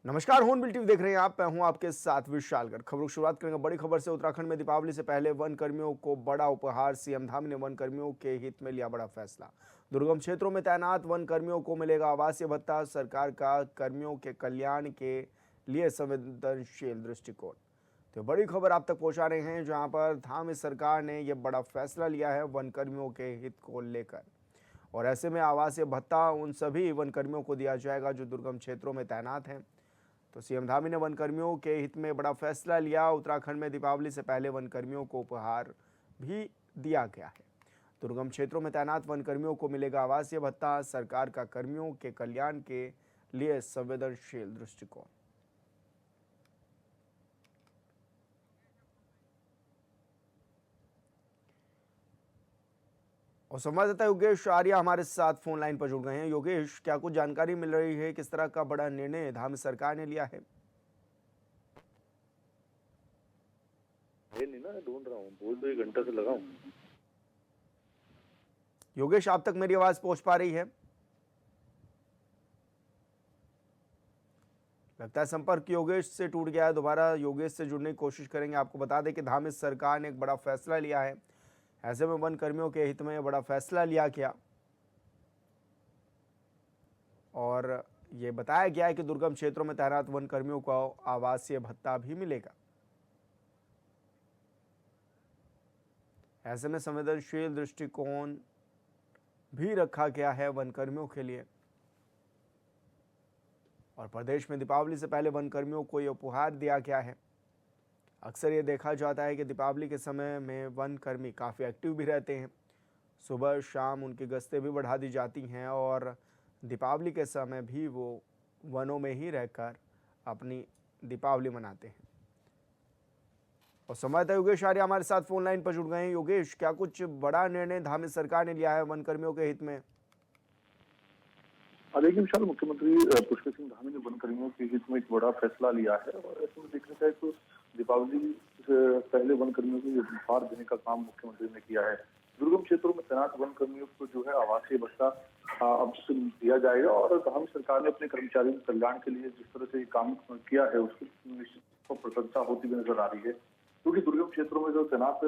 नमस्कार, hornbill TV देख रहे हैं आप। मैं हूं आपके साथ विशालगढ़। खबरों की शुरुआत करेंगे बड़ी खबर से। उत्तराखंड में दीपावली से पहले वन कर्मियों को बड़ा उपहार। सीएम धामी ने वन कर्मियों के हित में लिया बड़ा फैसला। दुर्गम क्षेत्रों में तैनात वन कर्मियों को मिलेगा आवासीय भत्ता। सरकार का कर्मियों के कल्याण के लिए संवेदनशील दृष्टिकोण। तो बड़ी खबर आप तक पहुंचा रहे हैं, जहां पर धामी सरकार ने यह बड़ा फैसला लिया है वन कर्मियों के हित को लेकर। और ऐसे में आवासीय भत्ता उन सभी वन कर्मियों को दिया जाएगा जो दुर्गम क्षेत्रों में तैनात हैं। तो सीएम धामी ने वन कर्मियों के हित में बड़ा फैसला लिया। उत्तराखंड में दीपावली से पहले वन कर्मियों को उपहार भी दिया गया है। दुर्गम क्षेत्रों में तैनात वन कर्मियों को मिलेगा आवासीय भत्ता। सरकार का कर्मियों के कल्याण के लिए संवेदनशील दृष्टिकोण। और संवाददाता योगेश आर्य हमारे साथ फोन लाइन पर जुड़ गए हैं। योगेश, क्या कुछ जानकारी मिल रही है, किस तरह का बड़ा निर्णय धामी सरकार ने लिया है? नहीं ना, ढूंढ रहा हूँ, बोल दो, 1 घंटा से लगा हूँ। योगेश, आप तक मेरी आवाज पहुंच पा रही है? लगता है संपर्क योगेश से टूट गया है। दोबारा योगेश से जुड़ने की कोशिश करेंगे। आपको बता दें कि धामी सरकार ने एक बड़ा फैसला लिया है। ऐसे में वन कर्मियों के हित में बड़ा फैसला लिया गया और ये बताया गया है कि दुर्गम क्षेत्रों में तैनात वन कर्मियों को आवासीय भत्ता भी मिलेगा। ऐसे में संवेदनशील दृष्टिकोण भी रखा गया है वन कर्मियों के लिए। और प्रदेश में दीपावली से पहले वन कर्मियों को यह उपहार दिया गया है। अक्सर ये देखा जाता है कि दीपावली के समय में वन कर्मी काफ़ी एक्टिव भी रहते हैं। सुबह शाम उनकी गश्तें भी बढ़ा दी जाती हैं और दीपावली के समय भी वो वनों में ही रहकर अपनी दीपावली मनाते हैं। और संवाददाता योगेश आर्य हमारे साथ फोन लाइन पर जुड़ गए हैं। योगेश, क्या कुछ बड़ा निर्णय धामी सरकार ने लिया है वन कर्मियों के हित में? देखिए विशाल, मुख्यमंत्री पुष्कर सिंह धामी ने वन कर्मियों के हित में एक बड़ा फैसला लिया है और ऐसे में देखने जाए तो दीपावली से पहले वन कर्मियों को ये उपहार देने का काम मुख्यमंत्री ने किया है। दुर्गम क्षेत्रों में तैनात वन कर्मियों को जो है आवासीय भत्ता अब से दिया जाएगा और धामी सरकार ने अपने कर्मचारियों के कल्याण के लिए जिस तरह से ये काम किया है उसकी निश्चित प्रशंसा होती हुई नजर आ रही है, क्योंकि दुर्गम क्षेत्रों में जो तैनात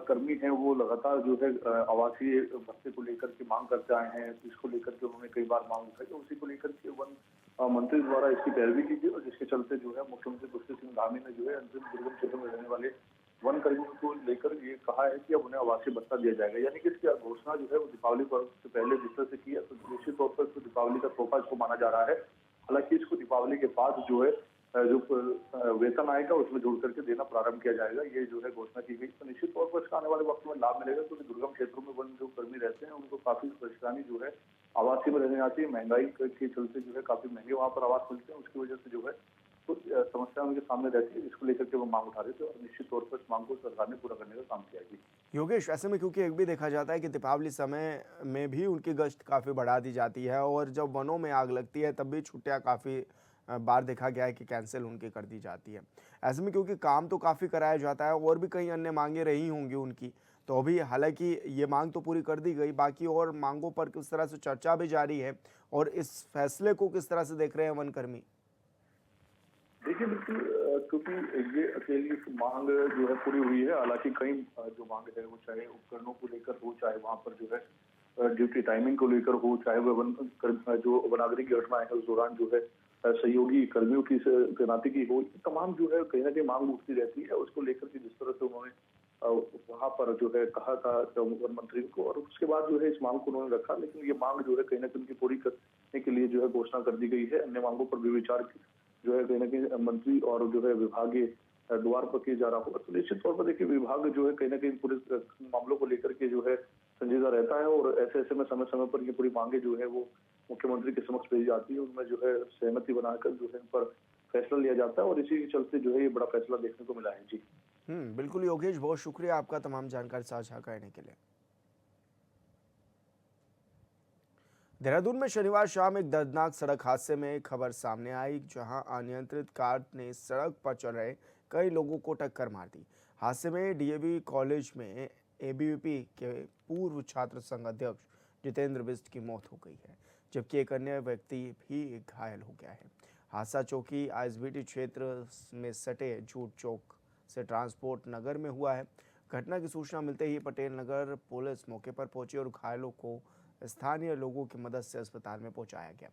कर्मी हैं वो लगातार जो है आवासीय भत्ते को लेकर के मांग करते आए हैं। इसको लेकर के उन्होंने कई बार मांग उठाई, उसी को लेकर के वन मंत्री द्वारा इसकी पैरवी की गई और जिसके चलते जो है मुख्यमंत्री पुष्कर सिंह धामी ने जो है अंतिम दुर्गम क्षेत्रों में रहने वाले वन कर्मियों को लेकर ये कहा है कि अब उन्हें आवासीय भत्ता दिया जाएगा। यानी कि इसकी घोषणा जो है वो दीपावली पर्व से पहले जिस तरह से की है, तो निश्चित तौर पर इसको दीपावली का तोहफा इसको माना जा रहा है। हालांकि इसको दीपावली के बाद जो है जो वेतन आएगा उसमें जोड़ करके देना प्रारंभ किया जाएगा, ये जो है घोषणा की गई। तो निश्चित तौर पर इसका आने वाले वक्त में लाभ मिलेगा, क्योंकि दुर्गम क्षेत्रों में वन जो कर्मी रहते हैं उनको काफी परेशानी जो है आवासीय में रहने आती है। महंगाई के चलते जो है काफी महंगे वहां पर आवास मिलते हैं, उसकी वजह से जो है कुछ समस्या उनके सामने रहती है, जिसको लेकर के वो मांग उठा रहे थे और निश्चित तौर पर इस मांग को सरकार ने पूरा करने का काम किया है। योगेश, ऐसे में क्योंकि एक भी देखा जाता है कि दीपावली समय में भी उनकी गश्त काफ़ी बढ़ा दी जाती है और जब वनों में आग लगती है तब भी छुट्टियां काफ़ी बार देखा गया है कि कैंसिल उनकी कर दी जाती है। ऐसे में क्योंकि काम तो काफ़ी कराया जाता है और भी कई अन्य मांगे रही होंगी उनकी, तो अभी हालांकि ये मांग तो पूरी कर दी गई, बाकी और मांगों पर किस तरह से चर्चा भी जारी है और इस फैसले को किस तरह से देख रहे हैं वन कर्मी? देखिए बिल्कुल, क्योंकि ये अकेली मांग जो है पूरी हुई है। हालांकि कई जो मांग है वो चाहे उपकरणों को लेकर हो, चाहे वहां पर जो है ड्यूटी टाइमिंग को लेकर हो, चाहे वह जो वनाग्नि की घटना है उस दौरान जो है सहयोगी कर्मियों की तैनाती की हो, तमाम जो है कहीं ना कहीं मांग उठती रहती है। उसको लेकर के जिस तरह से उन्होंने वहां पर जो है कहा था वन मंत्री को, और उसके बाद जो है इस मांग को उन्होंने रखा, लेकिन ये मांग जो है कहीं ना कहीं उनकी पूरी करने के लिए जो है घोषणा कर दी गई है। अन्य मांगों पर भी विचार जो है कहीं ना कहीं मंत्री और जो है विभागीय द्वार पर किया जा रहा होगा। तो निश्चित तौर पर देखिए विभाग जो है कहीं ना कहीं पूरे मामलों को लेकर के जो है संजीदा रहता है और ऐसे ऐसे में समय समय पर ये पूरी मांगे जो है वो मुख्यमंत्री के समक्ष भेजी जाती है, उनमें जो है सहमति बनाकर जो है इन पर फैसला लिया जाता है और इसी के चलते जो है ये बड़ा फैसला देखने को मिला है। जी बिल्कुल योगेश, बहुत शुक्रिया आपका तमाम जानकारी साझा करने के लिए। देहरादून में शनिवार शाम एक दर्दनाक सड़क हादसे में एक खबर सामने आई, जहां अनियंत्रित कार ने सड़क पर चल रहे कई लोगों को टक्कर मार दी। हादसे में डीएवी कॉलेज में एबीवीपी के पूर्व छात्र संघ अध्यक्ष जितेंद्र बिष्ट की मौत हो गई है, जबकि एक अन्य व्यक्ति भी घायल हो गया है। हादसा चौकी आईएसबीटी क्षेत्र में सटे झूठ चौक से ट्रांसपोर्ट नगर में हुआ है। घटना की सूचना मिलते ही पटेल नगर पुलिस मौके पर पहुंची और घायलों को स्थानीय लोगों की मदद से अस्पताल में पहुंचाया गया।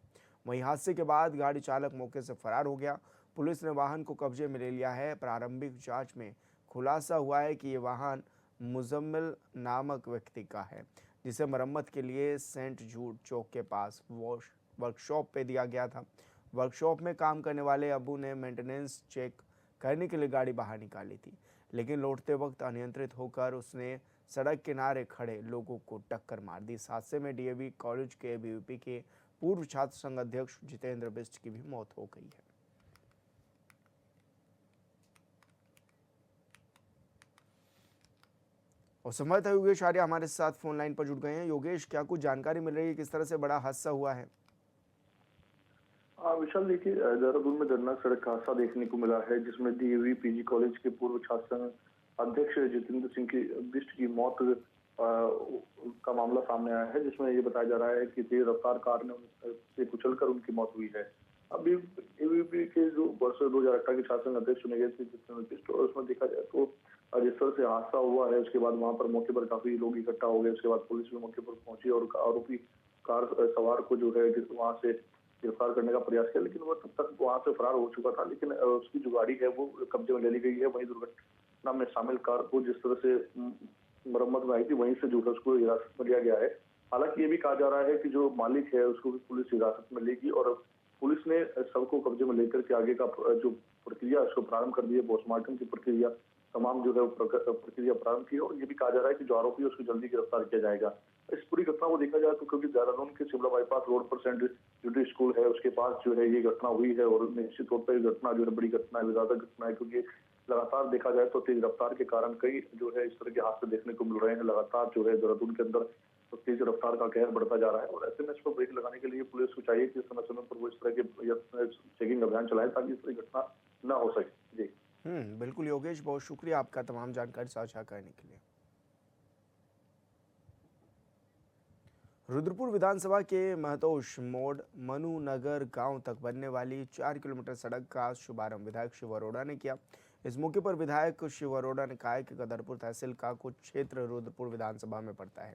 वहीं हादसे के बाद गाड़ी चालक मौके से फरार हो गया। पुलिस ने वाहन को कब्जे में ले लिया है। प्रारंभिक जांच में खुलासा हुआ है कि ये वाहन मुजम्मिल नामक व्यक्ति का है, जिसे मरम्मत के लिए सेंट जूड चौक के पास वर्कशॉप पे दिया गया था। वर्कशॉप में काम करने वाले अबू ने मेंटेनेंस चेक करने के लिए गाड़ी बाहर निकाली थी, लेकिन लौटते वक्त अनियंत्रित होकर उसने सड़क किनारे खड़े लोगों को टक्कर मार दी। इस हादसे में डीएवी कॉलेज के बीयूपी के पूर्व छात्र संघ अध्यक्ष जितेंद्र बिष्ट की भी मौत हो गई है। और संवाददाता योगेश आर्य हमारे साथ फोन लाइन पर जुड़ गए हैं। योगेश, क्या कुछ जानकारी मिल रही है, किस तरह से बड़ा हादसा हुआ है? विशाल, देखिए देहरादून में दर्दनाक सड़क हादसा देखने को मिला है, जिसमें डीएवी पीजी कॉलेज के पूर्व छात्र संघ अध्यक्ष जितेंद्र सिंह की बिष्ट की मौत का मामला सामने आया है, जिसमें ये बताया जा रहा है कि तेज रफ्तार कार ने उनसे कुचलकर उनकी मौत हुई है। अभी एबीवीपी के जो वर्ष 2018 के छात्र संघ अध्यक्ष चुने गए थे जितेंद्र बिष्ट, और उसमें देखा जाए तो जिस तरह से हादसा हुआ है उसके बाद वहां पर मौके पर काफी लोग इकट्ठा हो गए। उसके बाद पुलिस भी मौके पर पहुंची और आरोपी कार सवार को जो है वहां से गिरफ्तार करने का प्रयास किया, लेकिन वो तब तक वहां से फरार हो चुका था। लेकिन उसकी जो गाड़ी है वो कब्जे में ले ली गई है। वहीं दुर्घटना में शामिल कार को जिस तरह से मरम्मत में आई थी, वहीं से जो है उसको हिरासत में लिया गया है। हालांकि ये भी कहा जा रहा है कि जो मालिक है उसको भी पुलिस हिरासत में लेगी और पुलिस ने सबको कब्जे में लेकर के आगे का जो प्रक्रिया उसको प्रारंभ कर दी है। पोस्टमार्टम की प्रक्रिया तमाम जो है प्रक्रिया प्रारंभ की है और ये भी कहा जा रहा है कि जो आरोपी है उसको जल्दी गिरफ्तार किया जाएगा। इस पूरी घटना को देखा जाए तो क्योंकि देहरादून के शिमला बाईपास रोड पर सेंट जूड स्कूल है, उसके पास जो है ये घटना हुई है और निश्चित तौर पर घटना जो है बड़ी घटना है, विवादास्पद घटना है, क्योंकि लगातार देखा जाए तो तेज रफ्तार के कारण कई जो है इस तरह के हादसे देखने को मिल रहे हैं। लगातार जो है देहरादून के अंदर तो तेज रफ्तार का कहर बढ़ता जा रहा है और ऐसे में इस पर ब्रेक लगाने के लिए पुलिस को चाहिए कि समय समय पर वो इस तरह के चेकिंग अभियान चलाए ताकि इस तरह की घटना न हो सके। जी बिल्कुल योगेश, बहुत शुक्रिया आपका तमाम जानकारी साझा करने के लिए। रुद्रपुर विधानसभा के महतोष मोड़ मनु नगर गांव तक बनने वाली 4 किलोमीटर सड़क का शुभारंभ विधायक शिव अरोड़ा ने किया। इस मौके पर विधायक शिव अरोड़ा ने कहा कि गदरपुर तहसील का कुछ क्षेत्र रुद्रपुर विधानसभा में पड़ता है।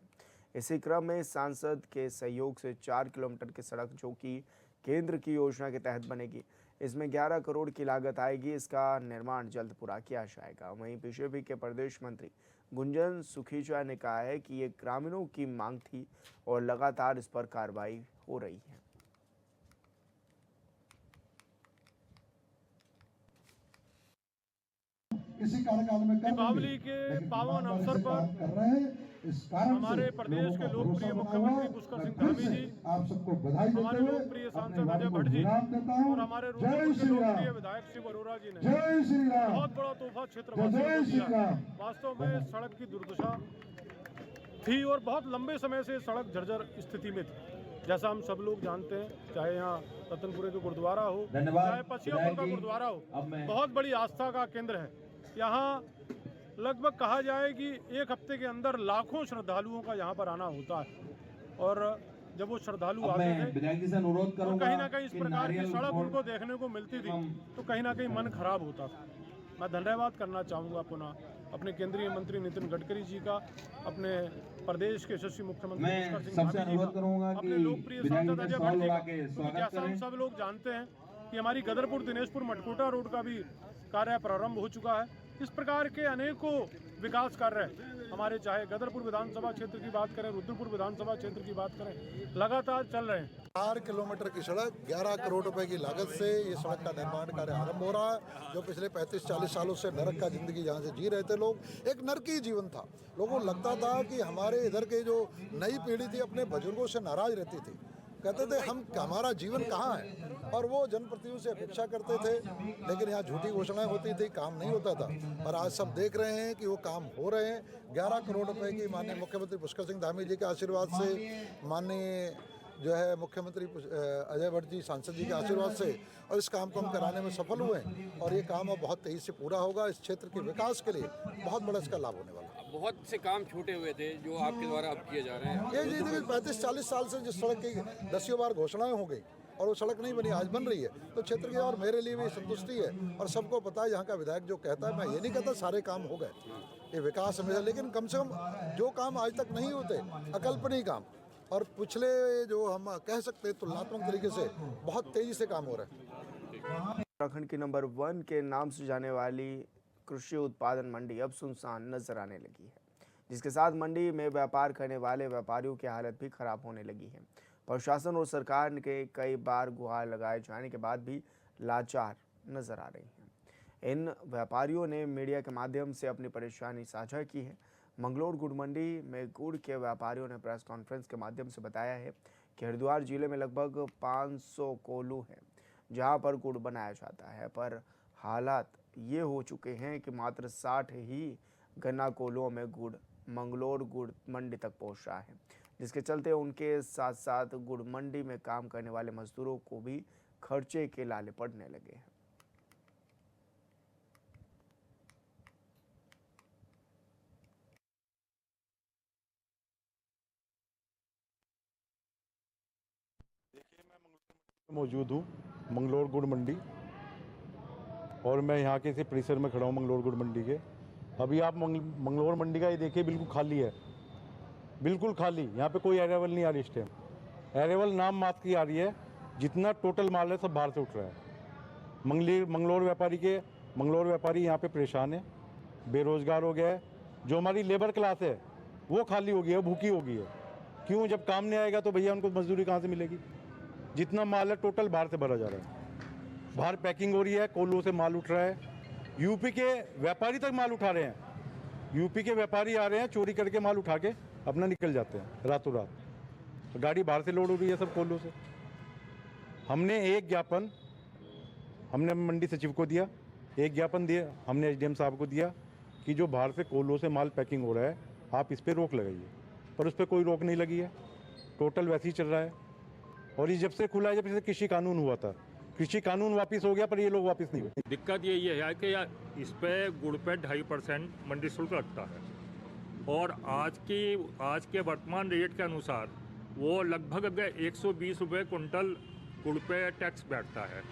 इसी क्रम में सांसद के सहयोग से 4 किलोमीटर की सड़क जो कि केंद्र की योजना के तहत बनेगी, इसमें 11 करोड़ की लागत आएगी। इसका निर्माण जल्द पूरा किया जाएगा। वहीं बीजेपी के प्रदेश मंत्री गुंजन सुखीजा ने कहा है कि ये ग्रामीणों की मांग थी और लगातार इस पर कार्रवाई हो रही है। इसी कार्यकाल में दीपावली के पावन अवसर पर हमारे प्रदेश के लोकप्रिय मुख्यमंत्री पुष्कर सिंह धामी जी, आप सबको बधाई देते हमारे लोकप्रिय सांसद अजय भट्ट जी और हमारे रुद्रपुर के लोकप्रिय विधायक शिव अरोड़ा जी ने जय श्री राम बहुत बड़ा तोहफा क्षेत्रवासियों को दिया। वास्तव में सड़क की दुर्दशा थी और बहुत लंबे समय से सड़क जर्जर स्थिति में थी। जैसा हम सब लोग जानते हैं, चाहे यहाँ रतनपुरे का गुरुद्वारा हो, चाहे पसियापुर का गुरुद्वारा हो, बहुत बड़ी आस्था का केंद्र है। यहाँ लगभग कहा जाए कि एक हफ्ते के अंदर लाखों श्रद्धालुओं का यहाँ पर आना होता है और जब वो श्रद्धालु आते थे तो कहीं ना कहीं इस प्रकार की सड़क उनको देखने को मिलती थी तो कहीं ना कहीं मन खराब होता था। मैं धन्यवाद करना चाहूँगा पुनः अपने केंद्रीय मंत्री नितिन गडकरी जी का, अपने प्रदेश के यशस्वी मुख्यमंत्री पुष्कर सिंह धामी जी का, अपने लोकप्रिय सांसद अजय भट्ट जी का, क्योंकि जैसा हम सब लोग जानते हैं कि हमारी गदरपुर दिनेशपुर मटकोटा रोड का भी कार्य प्रारंभ हो चुका है। इस प्रकार के अनेकों विकास कार्य हमारे, चाहे गदरपुर विधानसभा क्षेत्र की बात करें, रुद्रपुर विधानसभा क्षेत्र की बात करें, लगातार चल रहे हैं। 4 किलोमीटर की सड़क 11 करोड़ रुपए की लागत से ये सड़क का निर्माण कार्य आरंभ हो रहा है। जो पिछले 35-40 सालों से नरक का जिंदगी जहाँ से जी रहे थे लोग, एक नरकी जीवन था। लोगों को लगता था कि हमारे इधर के जो नई पीढ़ी थी अपने बुजुर्गों से नाराज रहती थी, कहते थे हमारा जीवन कहाँ है, और वो जनप्रतिनिधियों से अपेक्षा करते थे। लेकिन यहाँ झूठी घोषणाएं होती थी, काम नहीं होता था। और आज सब देख रहे हैं कि वो काम हो रहे हैं। 11 करोड़ रुपए की माननीय मुख्यमंत्री पुष्कर सिंह धामी जी के आशीर्वाद से, माननीय जो है मुख्यमंत्री अजय भट्ट जी सांसद जी के आशीर्वाद से, और इस काम को हम कराने में सफल हुए हैं और ये काम अब बहुत तेजी से पूरा होगा। इस क्षेत्र के विकास के लिए बहुत बड़ा इसका लाभ होने वाला है। बहुत से काम छूटे हुए थे जो आपके द्वारा अब किए जा रहे हैं। ये देखिए 35-40 साल से जिस सड़क की 10 बार घोषणाएं हो गई, और वो सड़क नहीं बनी, आज बन रही है। तो क्षेत्र की और मेरे लिए भी संतुष्टि है। और सबको पता है यहाँ का विधायक जो कहता है, मैं ये नहीं कहता सारे काम हो गए, ये विकास हमेशा, लेकिन कम से कम जो काम आज तक नहीं होते, अकल्पनीय काम, और पिछले जो हम कह सकते हैं तुलनात्मक तरीके से बहुत तेजी से काम हो रहा है। उत्तराखंड की नंबर 1 के नाम से जाने वाली कृषि उत्पादन मंडी अब सुनसान नजर आने लगी है, जिसके साथ मंडी में व्यापार करने वाले व्यापारियों की हालत भी खराब होने लगी है। प्रशासन और सरकार के कई बार गुहार लगाए जाने के बाद भी लाचार नजर आ रही हैं। इन व्यापारियों ने मीडिया के माध्यम से अपनी परेशानी साझा की है। मंगलोर गुड़ मंडी में गुड़ के व्यापारियों ने प्रेस कॉन्फ्रेंस के माध्यम से बताया है कि हरिद्वार जिले में लगभग 500 कोल्हू हैं जहां पर गुड़ बनाया जाता है, पर हालात ये हो चुके हैं कि मात्र 60 ही गन्ना कोल्हुओं में गुड़ मंगलोर गुड़ मंडी तक पहुंच रहा है, जिसके चलते उनके साथ साथ गुड़ मंडी में काम करने वाले मजदूरों को भी खर्चे के लाले पड़ने लगे हैं। मौजूद हूँ मंगलोर गुड़ मंडी, और मैं यहाँ के इसी परिसर में खड़ा हूँ मंगलोर गुड़ मंडी के। अभी आप मंगलोर मंडी का ये देखिए, बिल्कुल खाली है, बिल्कुल खाली। यहाँ पे कोई अराइवल नहीं आ रही इस टाइम, अराइवल नाम मात्र की आ रही है। जितना टोटल माल है सब बाहर से उठ रहा है। मंगलोर व्यापारी यहाँ पे परेशान है, बेरोजगार हो गया है। जो हमारी लेबर क्लास है वो खाली हो गई है, भूखी हो गई है। क्यों? जब काम नहीं आएगा तो भैया उनको मजदूरी कहाँ से मिलेगी? जितना माल है टोटल बाहर से भरा जा रहा है, बाहर पैकिंग हो रही है, कोल्हू से माल उठ रहा है, यूपी के व्यापारी तक माल उठा रहे हैं। यूपी के व्यापारी आ रहे हैं, चोरी करके माल उठा के अपना निकल जाते हैं रातों रात। गाड़ी बाहर से लोड हो रही है सब कोल्हू से। हमने एक ज्ञापन हमने मंडी सचिव को दिया, एक ज्ञापन दिया हमने एसडीएम साहब को दिया कि जो बाहर से कोल्हू से माल पैकिंग हो रहा है आप इस पर रोक लगाइए, पर उस पर कोई रोक नहीं लगी है। टोटल वैसे ही चल रहा है। और ये जब से खुला है, जब से कृषि कानून हुआ था, कृषि कानून वापस हो गया पर ये लोग वापस नहीं हुए। दिक्कत ये है कि इस पे गुड़ पे 2.5% मंडी शुल्क लगता है, और आज के वर्तमान रेट के अनुसार वो लगभग 120 रुपये कुंटल गुड़ पे टैक्स बैठता है,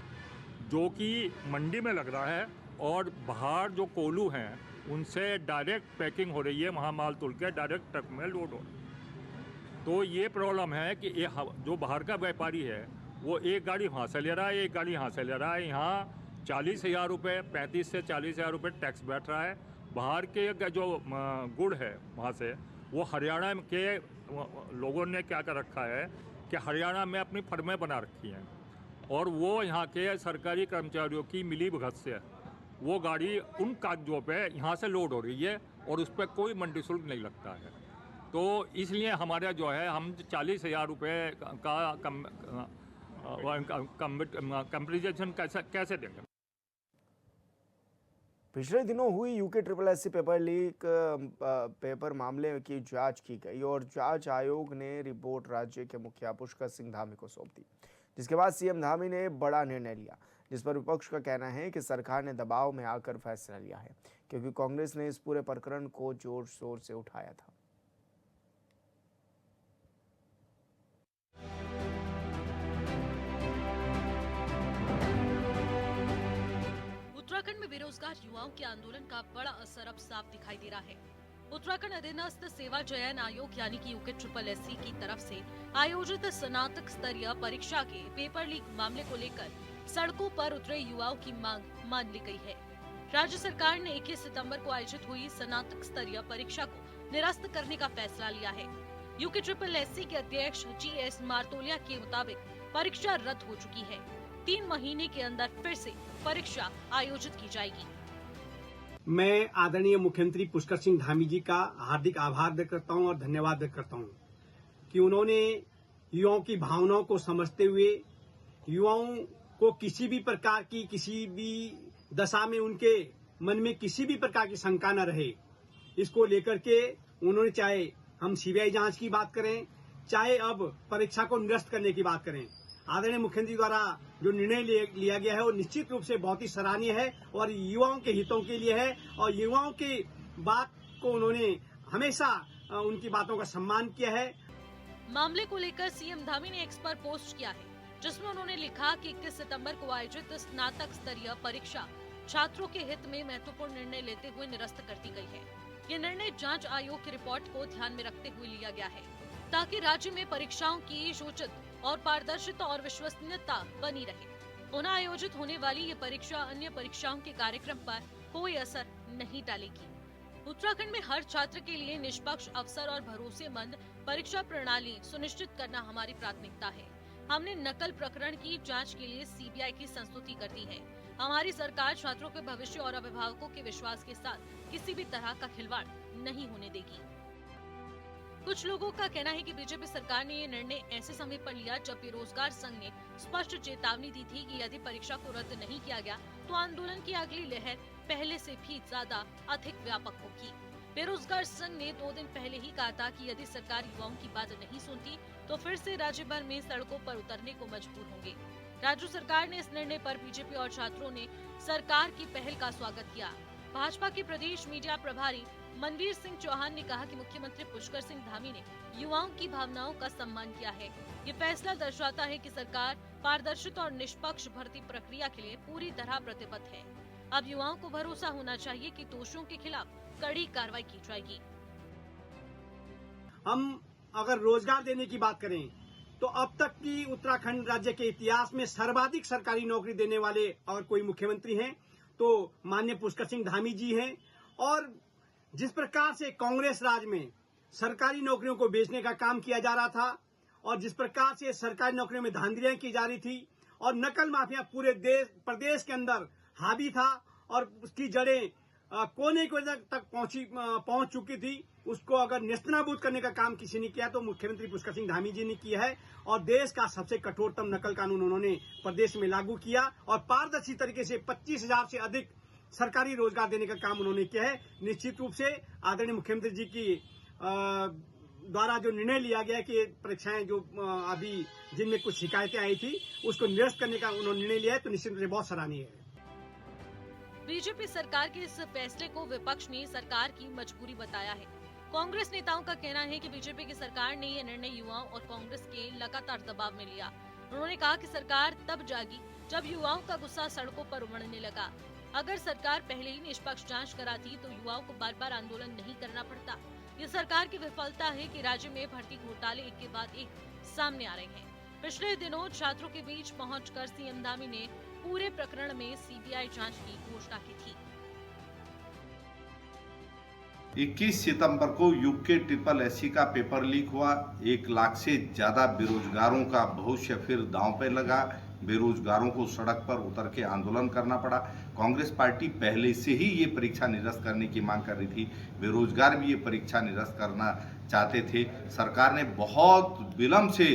जो कि मंडी में लग रहा है। और बाहर जो कोल्हू हैं उनसे डायरेक्ट पैकिंग हो रही है, वहाँ माल तुल के डायरेक्ट ट्रक में लोड हो रहा है। तो ये प्रॉब्लम है कि ये जो बाहर का व्यापारी है वो एक गाड़ी वहाँ से ले रहा है, एक गाड़ी यहाँ से ले रहा है। यहाँ 40,000 रुपये, 35 से 40,000 रुपये टैक्स बैठ रहा है। बाहर के जो गुड़ है वहाँ से, वो हरियाणा के लोगों ने क्या कर रखा है कि हरियाणा में अपनी फर्में बना रखी हैं, और वो यहाँ के सरकारी कर्मचारियों की मिली भगत से वो गाड़ी उन कागजों पे यहाँ से लोड हो रही है, और उस पर कोई मंडी शुल्क नहीं लगता है। तो इसलिए हमारा जो है, हम 40,000 रुपये का कंपेरिजन कैसे देंगे? पिछले दिनों हुई UK SSSC paper leak paper मामले की जांच की गई और जांच आयोग ने रिपोर्ट राज्य के मुखिया पुष्कर सिंह धामी को सौंप दी, जिसके बाद सीएम धामी ने बड़ा निर्णय लिया, जिस पर विपक्ष का कहना है कि सरकार ने दबाव में आकर फैसला लिया है, क्योंकि कांग्रेस ने इस पूरे प्रकरण को जोर शोर से उठाया था। उत्तराखंड में बेरोजगार युवाओं के आंदोलन का बड़ा असर अब साफ दिखाई दे रहा है। उत्तराखंड अधीनस्थ सेवा चयन आयोग यानी कि यूके SSSC की तरफ से आयोजित स्नातक स्तरीय परीक्षा के पेपर लीक मामले को लेकर सड़कों पर उतरे युवाओं की मांग मान ली गई है। राज्य सरकार ने 21 सितंबर को आयोजित हुई स्नातक स्तरीय परीक्षा को निरस्त करने का फैसला लिया है। यूके SSSC के अध्यक्ष GS मार्तोलिया के मुताबिक परीक्षा रद्द हो चुकी है। 3 महीने के अंदर फिर से परीक्षा आयोजित की जाएगी। मैं आदरणीय मुख्यमंत्री पुष्कर सिंह धामी जी का हार्दिक आभार व्यक्त करता हूं और धन्यवाद व्यक्त करता हूं कि उन्होंने युवाओं की भावनाओं को समझते हुए, युवाओं को किसी भी प्रकार की, किसी भी दशा में उनके मन में किसी भी प्रकार की शंका न रहे, इसको लेकर के उन्होंने, चाहे हम सीबीआई जांच की बात करें, चाहे अब परीक्षा को निरस्त करने की बात करें, आदरणीय मुख्यमंत्री द्वारा जो निर्णय लिया गया है वो निश्चित रूप से बहुत ही सराहनीय है और युवाओं के हितों के लिए है। और युवाओं की बात को उन्होंने हमेशा उनकी बातों का सम्मान किया है। मामले को लेकर सीएम धामी ने एक्स पर पोस्ट किया है जिसमें उन्होंने लिखा कि 21 सितंबर को आयोजित स्नातक स्तरीय परीक्षा छात्रों के हित में महत्वपूर्ण निर्णय लेते हुए निरस्त कर दी गई है। ये निर्णय जांच आयोग की रिपोर्ट को ध्यान में रखते हुए लिया गया है, ताकि राज्य में परीक्षाओं की सूचित और पारदर्शिता और विश्वसनीयता बनी रहे। पुनः आयोजित होने वाली ये परीक्षा अन्य परीक्षाओं के कार्यक्रम पर कोई असर नहीं डालेगी। उत्तराखंड में हर छात्र के लिए निष्पक्ष अवसर और भरोसेमंद परीक्षा प्रणाली सुनिश्चित करना हमारी प्राथमिकता है। हमने नकल प्रकरण की जांच के लिए सीबीआई की संस्तुति कर दी है। हमारी सरकार छात्रों के भविष्य और अभिभावकों के विश्वास के साथ किसी भी तरह का खिलवाड़ नहीं होने देगी। कुछ लोगों का कहना है कि बीजेपी सरकार ने ये निर्णय ऐसे समय पर लिया जब बेरोजगार संघ ने स्पष्ट चेतावनी दी थी कि यदि परीक्षा को रद्द नहीं किया गया तो आंदोलन की अगली लहर पहले से भी ज्यादा अधिक व्यापक होगी। बेरोजगार संघ ने 2 दिन पहले ही कहा था कि यदि सरकार युवाओं की बात नहीं सुनती तो फिर से राज्य भर में सड़कों पर उतरने को मजबूर होंगे। राज्य सरकार ने इस निर्णय पर बीजेपी और छात्रों ने सरकार की पहल का स्वागत किया। भाजपा के प्रदेश मीडिया प्रभारी मनवीर सिंह चौहान ने कहा कि मुख्यमंत्री पुष्कर सिंह धामी ने युवाओं की भावनाओं का सम्मान किया है। ये फैसला दर्शाता है कि सरकार पारदर्शिता और निष्पक्ष भर्ती प्रक्रिया के लिए पूरी तरह प्रतिबद्ध है। अब युवाओं को भरोसा होना चाहिए कि दोषियों के खिलाफ कड़ी कार्रवाई की जाएगी। हम अगर रोजगार देने की बात करें तो अब तक की उत्तराखंड राज्य के इतिहास में सर्वाधिक सरकारी नौकरी देने वाले और कोई मुख्यमंत्री हैं तो माननीय पुष्कर सिंह धामी जी हैं। और जिस प्रकार से कांग्रेस राज में सरकारी नौकरियों को बेचने का काम किया जा रहा था और जिस प्रकार से सरकारी नौकरियों में धांधलियां की जा रही थी और नकल माफिया पूरे प्रदेश के अंदर हावी था और उसकी जड़ें कोने कोने तक पहुंच चुकी थी, उसको अगर नेस्तनाबूद करने का काम किसी ने किया तो मुख्यमंत्री पुष्कर सिंह धामी जी ने किया है। और देश का सबसे कठोरतम नकल कानून उन्होंने प्रदेश में लागू किया और पारदर्शी तरीके से 25,000 से अधिक सरकारी रोजगार देने का काम उन्होंने किया है। निश्चित रूप से आदरणीय मुख्यमंत्री जी की द्वारा जो निर्णय लिया गया कि परीक्षाएं जो अभी जिनमें कुछ शिकायतें आई थी उसको निरस्त करने का उन्होंने निर्णय लिया है तो निश्चित रूप से बहुत सराहनीय है। बीजेपी सरकार के इस फैसले को विपक्ष ने सरकार की मजबूरी बताया है। कांग्रेस नेताओं का कहना है कि बीजेपी की सरकार ने यह निर्णय युवाओं और कांग्रेस के लगातार दबाव में लिया। उन्होंने कहा कि सरकार तब जागी जब युवाओं का गुस्सा सड़कों पर उमड़ने लगा। अगर सरकार पहले ही निष्पक्ष जांच कराती तो युवाओं को बार बार आंदोलन नहीं करना पड़ता। ये सरकार की विफलता है कि राज्य में भर्ती घोटाले एक के बाद एक सामने आ रहे हैं। पिछले दिनों छात्रों के बीच पहुंचकर सीएम धामी ने पूरे प्रकरण में सीबीआई जांच की घोषणा की थी। 21 सितंबर को यूके SSC का पेपर लीक हुआ। 1 लाख से ज्यादा बेरोजगारों का भविष्य फिर दांव पे लगा। बेरोजगारों को सड़क पर उतर के आंदोलन करना पड़ा। कांग्रेस पार्टी पहले से ही ये परीक्षा निरस्त करने की मांग कर रही थी। बेरोजगार भी ये परीक्षा निरस्त करना चाहते थे। सरकार ने बहुत विलंब से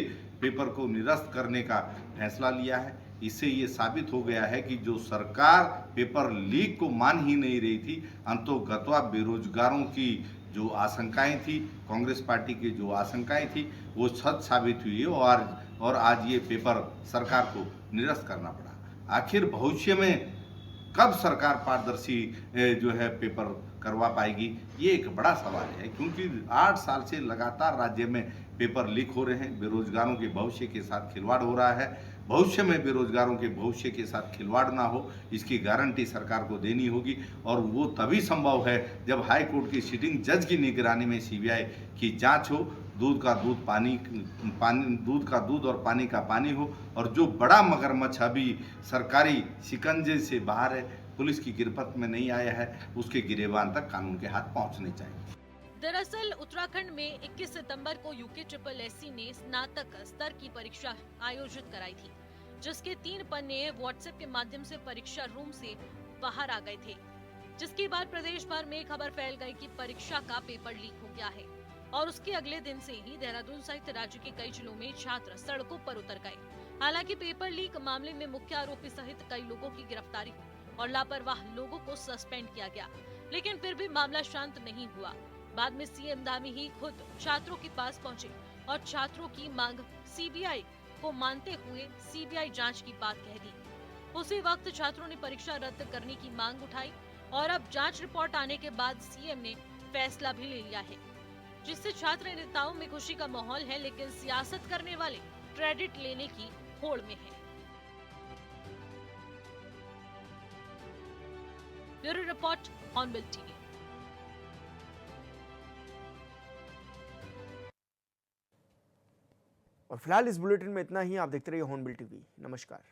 पेपर को निरस्त करने का फैसला लिया है। इससे ये साबित हो गया है कि जो सरकार पेपर लीक को मान ही नहीं रही थी, अंततोगत्वा बेरोजगारों की जो आशंकाएं थी, कांग्रेस पार्टी की जो आशंकाएं थी, वो सच साबित हुई और आज ये पेपर सरकार को निरस्त करना पड़ा। आखिर भविष्य में कब सरकार पारदर्शी जो है पेपर करवा पाएगी, ये एक बड़ा सवाल है, क्योंकि 8 साल से लगातार राज्य में पेपर लीक हो रहे हैं। बेरोजगारों के भविष्य के साथ खिलवाड़ हो रहा है। भविष्य में बेरोजगारों के भविष्य के साथ खिलवाड़ ना हो, इसकी गारंटी सरकार को देनी होगी और वो तभी संभव है जब हाई कोर्ट की सिटिंग जज की निगरानी में सीबीआई की जांच हो, दूध का दूध और पानी का पानी हो और जो बड़ा मगरमच्छ अभी सरकारी शिकंजे से बाहर है, पुलिस की गिरफ्त में नहीं आया है, उसके गिरेबान तक कानून के हाथ पहुंचने चाहिए। दरअसल उत्तराखंड में 21 सितंबर को यूके SSC ने स्नातक स्तर की परीक्षा आयोजित कराई थी, जिसके 3 पन्ने व्हाट्सएप के माध्यम से परीक्षा रूम से बाहर आ गए थे, जिसके बाद प्रदेश भर में खबर फैल गई कि परीक्षा का पेपर लीक हो गया है और उसके अगले दिन से ही देहरादून सहित राज्य के कई जिलों में छात्र सड़कों पर उतर गए। हालांकि पेपर लीक मामले में मुख्य आरोपी सहित कई लोगों की गिरफ्तारी और लापरवाह लोगों को सस्पेंड किया गया, लेकिन फिर भी मामला शांत नहीं हुआ। बाद में सीएम धामी ही खुद छात्रों के पास पहुंचे और छात्रों की मांग सीबीआई को मानते हुए सीबीआई जांच की बात कह दी। उसी वक्त छात्रों ने परीक्षा रद्द करने की मांग उठाई और अब जांच रिपोर्ट आने के बाद सीएम ने फैसला भी ले लिया है, जिससे छात्र नेताओं में खुशी का माहौल है, लेकिन सियासत करने वाले क्रेडिट लेने की होड़ में है। Bureau report, hornbill TV. और फिलहाल इस बुलेटिन में इतना ही। आप देखते रहिए हॉर्नबिल टीवी। नमस्कार।